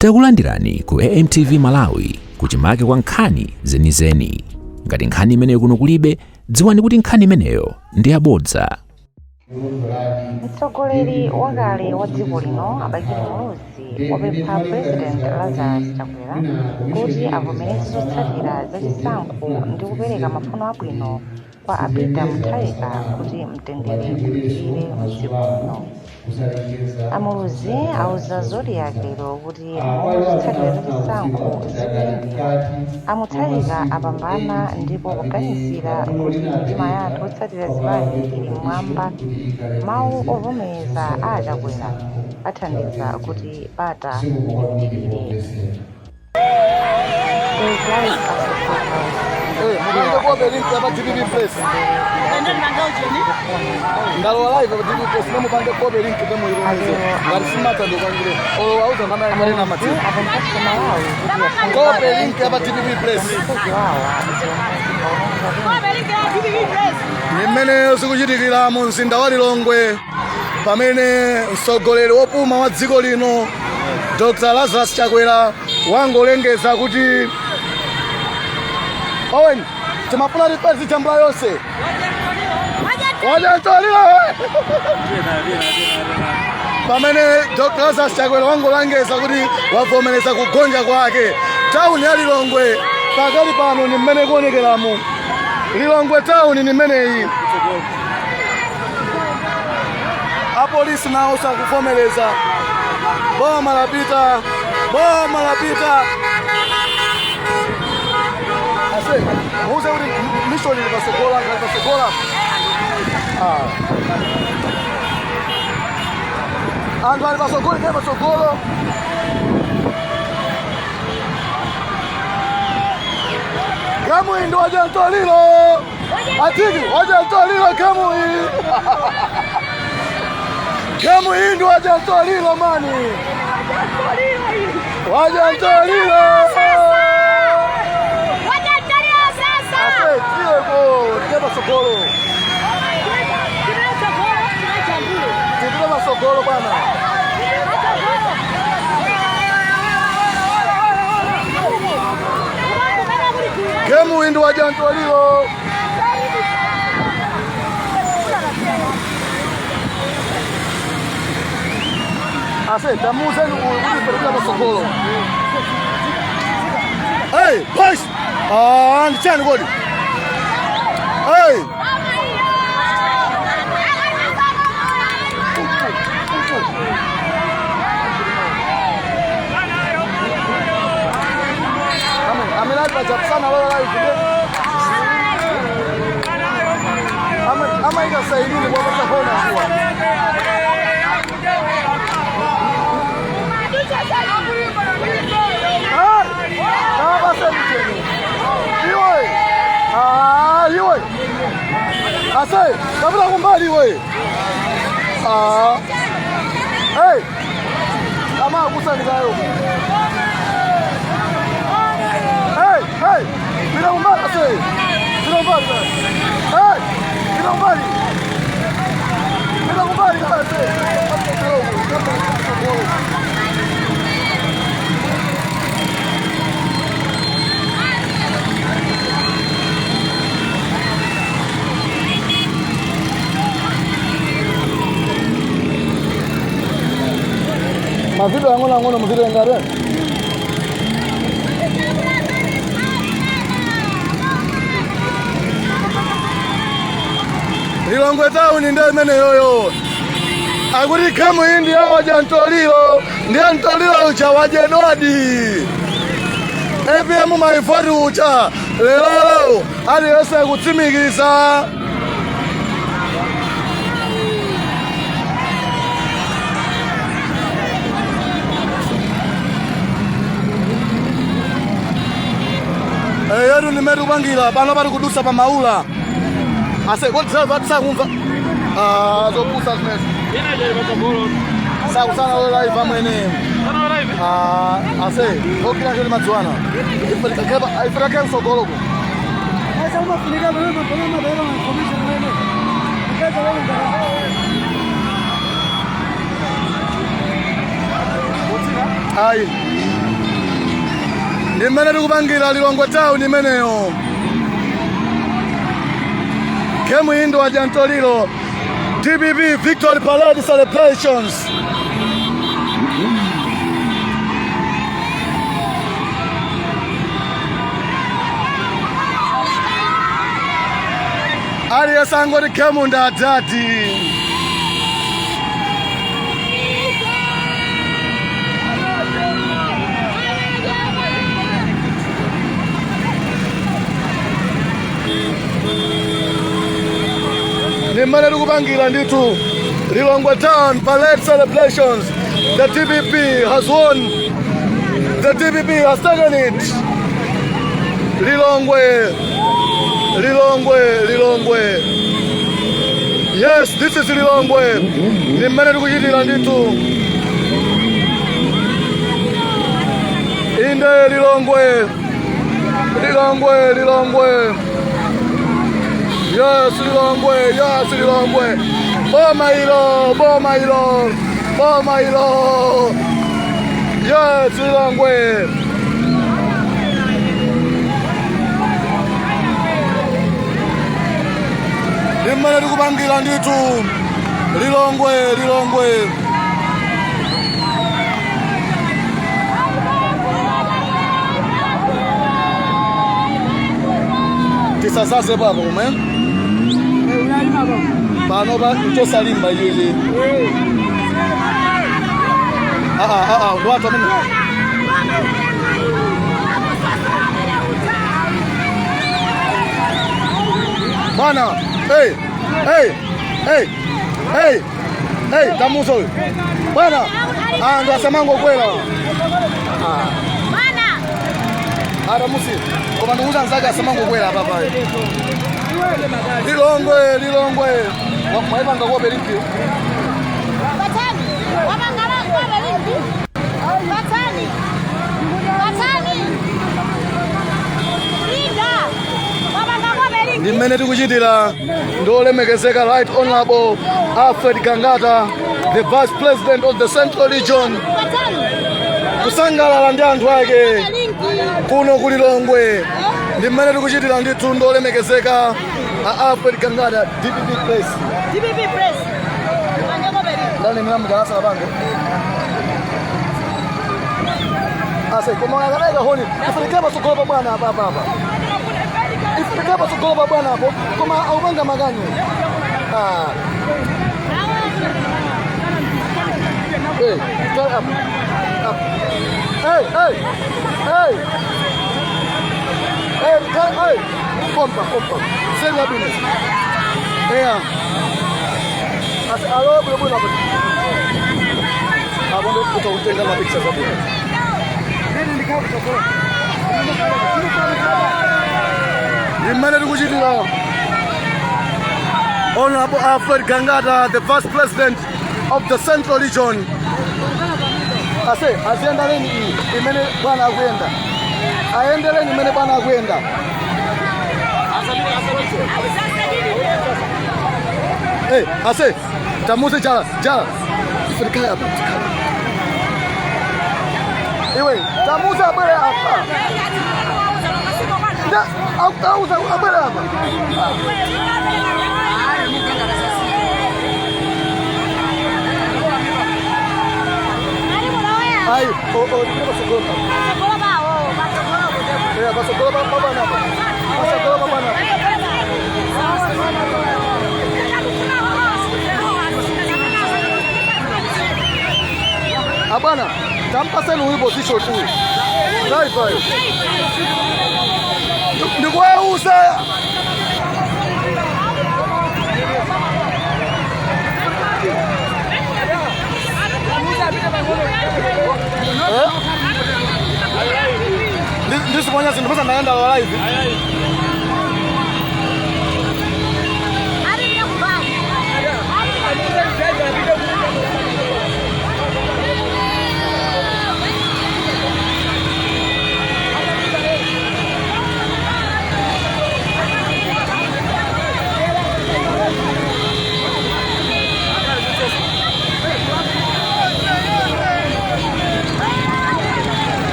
Takulandirani ku AMTV Malawi kuchimake kwa nkhani zenizeni. Ngati nkhani imeneyo kuno kulibe, dziwani kuti nkhani imeneyo ndi yabodza. Mtsogoleri wakale wa dziko lino Abakili Muluzi wapempha President Lazarus Chakwera kuti avomereze zotsatira za chisankho ndi kupereka mafuno abwino kwa Apita Mutharika kuti mtendere upitirire m'dziko muno. Amuluzi auza Zodiac lero kuti momwe zotsatira za chisankho zikuyendera, Mutharika apambana ndipo kuganizira kuti mitima ya anthu otsatira zipani ili mmwamba. Mawu ovomereza a Chakwera athandiza kuti bata lipitirire. Nimene zikuchitikira mu mzinda wa Lilongwe pamene mtsogoleri wopuma wa dziko lino Dr. Lazarus Chakwera wangolengeza kuti Owen timafuna ripezi jambula yonse wajantolira pamene Dr. Lazarus Chakwera wangolengeza kuti wavomereza kugonja kwake. Tauni ya Lilongwe pakali pano ni mmene kuonekeramo. Lilongwe tauni ni mmeneyi. Apolisi nawo sakuvomereza. Boma lapita. Ase, muuze kuti mission ili pasogola. Anthu ali pasogolo ndi pasogolo. Kamuyi ndi wajantoliro. Atiki wajantoliro Kamuyi. Kamuyi ndi wajantoliro mani. Wajantoliro. Pasogolo. Tibira pasogolo bana. Kamuyi ndi wajantoliro. Ase, tamuze ulipeleka pasogolo. Hey, push! Ndichani kodi. Hey! Amelala japsana wala live. Ama ikasaidia kwa kutafona kwa. Iwe. Ase, kabla kumbali we. Hey. Kama kusani kayo. Hey. Bila kumbali ase. Bila kumbali. Hey. Bila kumbali. Bila kumbali ase. Mavido yangono mavido ngare. Lilongwe tauni ndio imene yoyo. Akuti Kamuyi ndi wajantoliro, ndi antoliro cha wajenodi. APM maifoti ucha lero aliyese kutsimikiza. Yeru nimeru bangira pano pari kudusa pa maula. Ase kodi za kumva. Zopusa zimezi. Yena je pasogolo. Sakusana lo live amwene. Sana live. Ase okira jeli matsuana. Ifraka msogolo ko. Asa uma finika bana bana commission wene. Akaza wale. ayi nimene tikupangira Lilongwe Town imeneyo gemu iyi ndi wajantoliro TBB Victory Parade Celebrations. Aliyense angoti gemu ndi adati. Nimene tikupangira nditu Lilongwe Town Parade Celebrations. The TBB has won. The TBB has taken it. Lilongwe. Yes, this is Lilongwe. Nimene tikuchitira nditu. Inde Lilongwe. Yes, Lilongwe. Boma ilo. Yes, Lilongwe. Nimene tikupangira nditu Lilongwe. Tisasase baba ume. Pano ba tosalimba yeye. Watu mimi. Bana, hey, Tamuso. Bana, ndo asemango kwela. Bana. Tamusi. Koma nduguza nzaga asemango kwela papa. Lilongwe. Mwaipanga kwa berimpi. Batani. Wamangala kwa berimpi. Batani. Nimene tikuchitira ndolemekezeka Right Honorable Alfred Kangata, the Vice President of the Central Region, kusangalala ndi anthu ake kuno ku Lilongwe. Nimene tikuchitira ndithu ndolemekezeka Alfred Kangata, DPP Press. Ndani mnamu kanasa bango. Ase koma ngalaga honi. Ifika sokolo bwana hapa. Ifika sokolo bwana hapo. Koma aubanga magani. Hey, get up. Hey. Pompa. Send your business. Yeah. Ase alo bwana hapo. Abondo kutotenga na pictures hapo. Nimene tikuchitira Honorable Alfred Kangata, the Vice President of the Central Region. Asiendeleni imene bwana akwenda. Aendeleni imene bwana akwenda. Tamusi jala. Ifika hapa. Iwe, Tamusi abere hapa. Auza abere hapa. Ai, ndio sokola. Sokola baba na. Sokola baba na. Abana, tampaseni huyu position tu. Drive. Nikuuza. This one is ndio naenda live.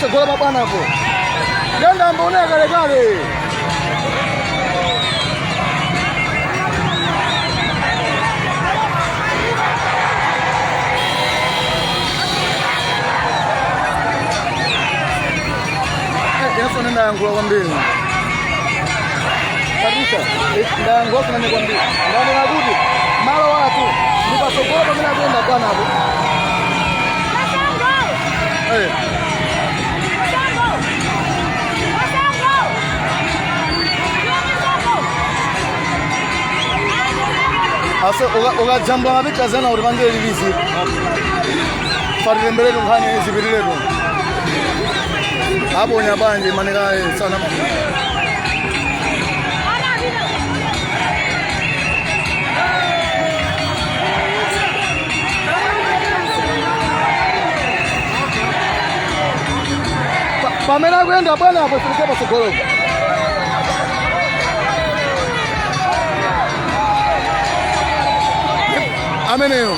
patsogolo pa bwanapo. Ndenda mboneka kale. Yafuna nangu kwambiri. Kabisa. Ndangu kuna kwambiri. Ndani nakuti mara watu ndipasogolo pamene akuenda bwana hapo. Asa ukajambula mapika zana kuti pange lilizi. Fatile mbele nkhani zipitirepo. Hapo nyabanje maneka sana. Pamela kwenda bwana hapo tulikuwa pasogolo. Ameneo.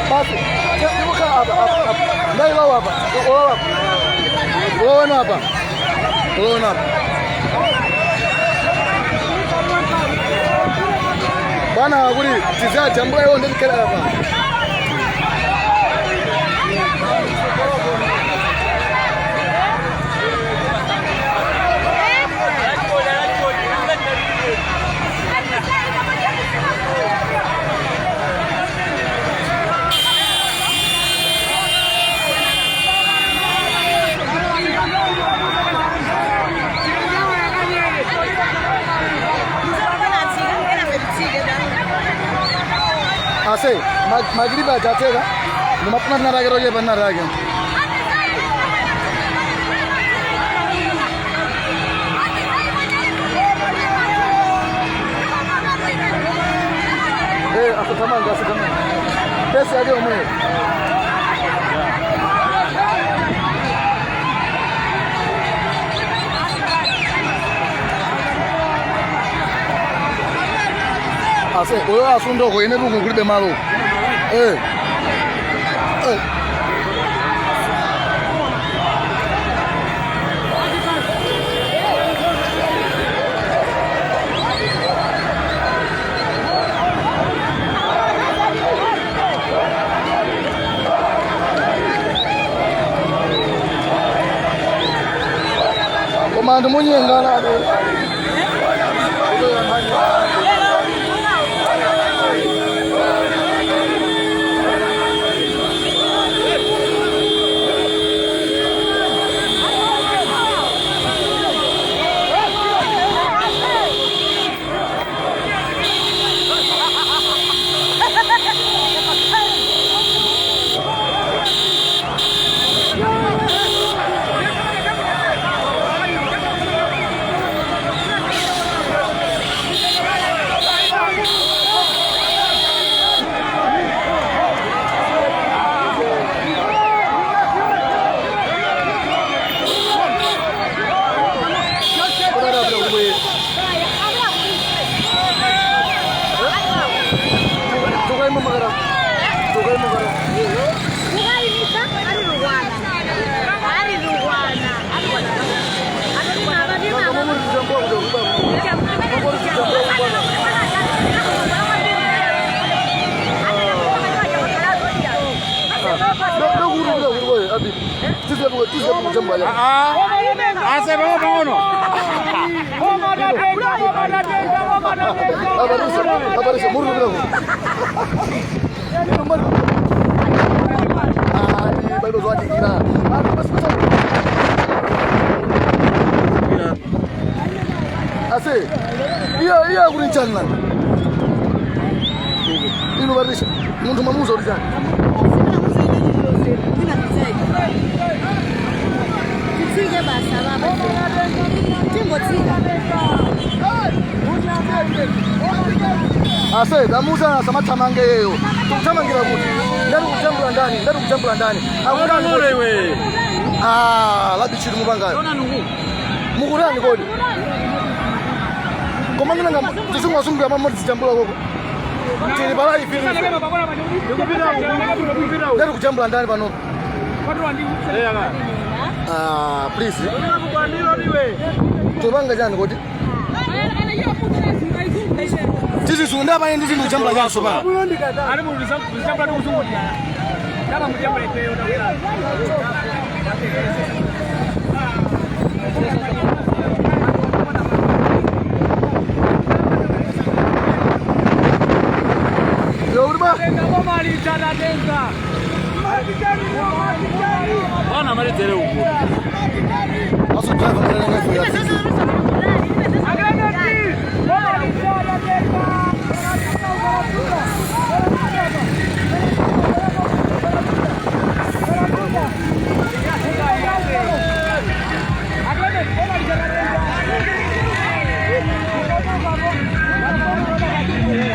Basi, yuka hapa. Ndai lao hapa. Ona hapa. Bwana kuri tiza jambula yo ndeni kala hapa. Ase, magriba jatega, numapna na rage roje banna rage. Asatama. Pesa ndio mwe. Ase, oyo asundo ko ine bungu kulibe malo. Komando munyengana ade. Aparece murro bilang. Nomor. Ini baru suatu kira. Ase. Iya kurincanan. Ini baru sih. Muntu mamuzo ulijan. Tige basa baba. Tingo tiga. Ase, damuza sama tamange yeyo. Tutamangira kuti. Ndari kujambula ndani. Akuna ngore we. Labi chiri mubanga. Mukurani kodi. Komangina ngam tisunga sumbi amama tijambula koko. Tiri bala ifiri. Ndari kujambula ndani pano. Please. Tubanga jani kodi. Tisi sunda ba ndi zinu chambula jaso ba. Ari mu chambula ku sungudia. Kama mjamba ite unaweza. Bana mari tere huko. Aso driver kana ngafu ya.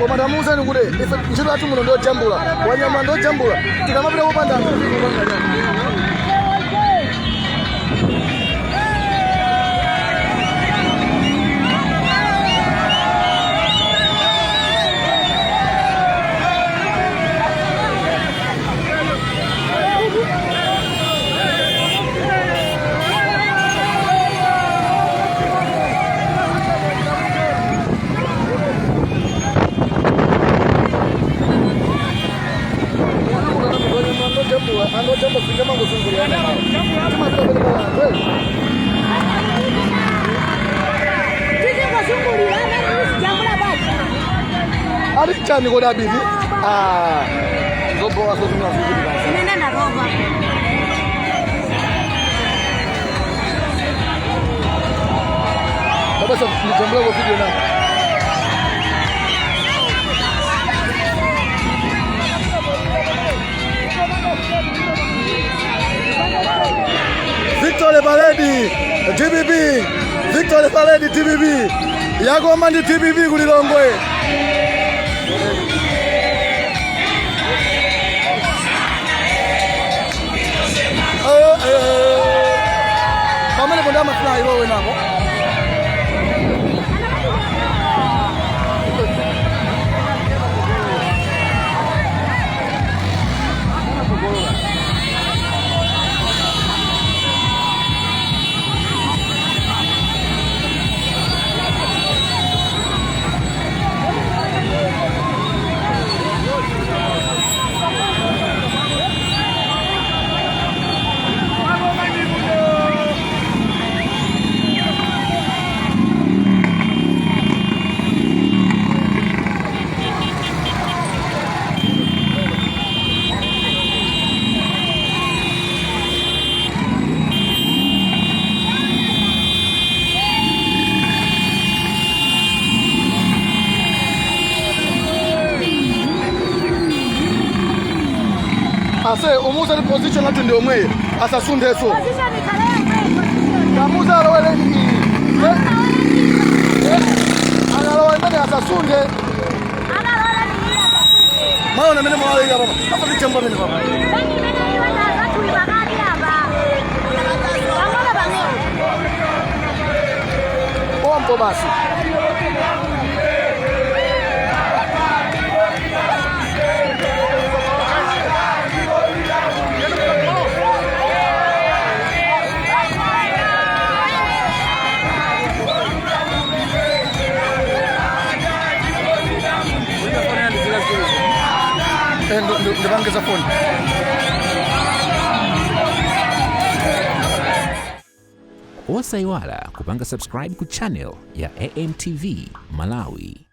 Komanda Musa ni kule ife njira atu muno ndo jambula wanyama ndo jambula tikamapita kupanda ando jambo singa mango sunguria cuma kita balik Tije masunguri ana jambula bacha. ari chani koda bibi zobo aso tuna sunguri basi Nenda na roba. baba sasa ni jambula kwa video na Victor Levaledi TBB Victor Levaledi TBB yagoma ndi TBB kulilongwe pamene bonda mafly wewe nako ase umuza ni position ati ndio mwe asasunde so Position ikale. kamuza alowele ni analowa ndani asasunde Ana rola ni maana na mimi mwale ya baba hapa ni chamba mimi baba Bani mena iwa na watu ibagadi hapa. Bangona bangona. ombo basi ndo bangeza phone Osaiwala kupanga subscribe ku channel ya AMTV Malawi.